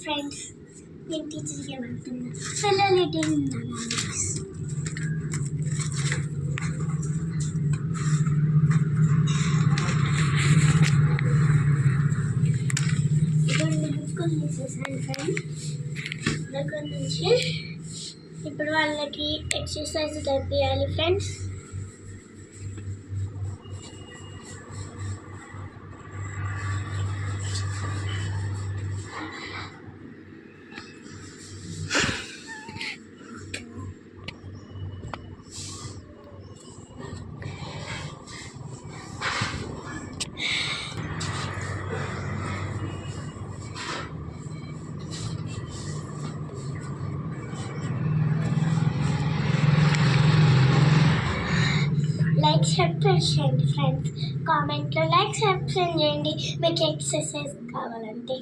Friends నేను టీచర్గా వెళ్తున్నా పిల్లలు ఎటు ఇటువంటి బుక్కులు తీసేసాను ఫ్రెండ్స్. దగ్గర నుంచి ఇప్పుడు వాళ్ళకి ఎక్సర్సైజ్ చేయాలి ఫ్రెండ్స్. లైక్ సబ్స్క్రైబ్ చేయండి ఫ్రెండ్స్. కామెంట్లో లైక్ సబ్స్క్రైబ్ చేయండి మీకు ఎక్సర్సైజ్ కావాలంటే.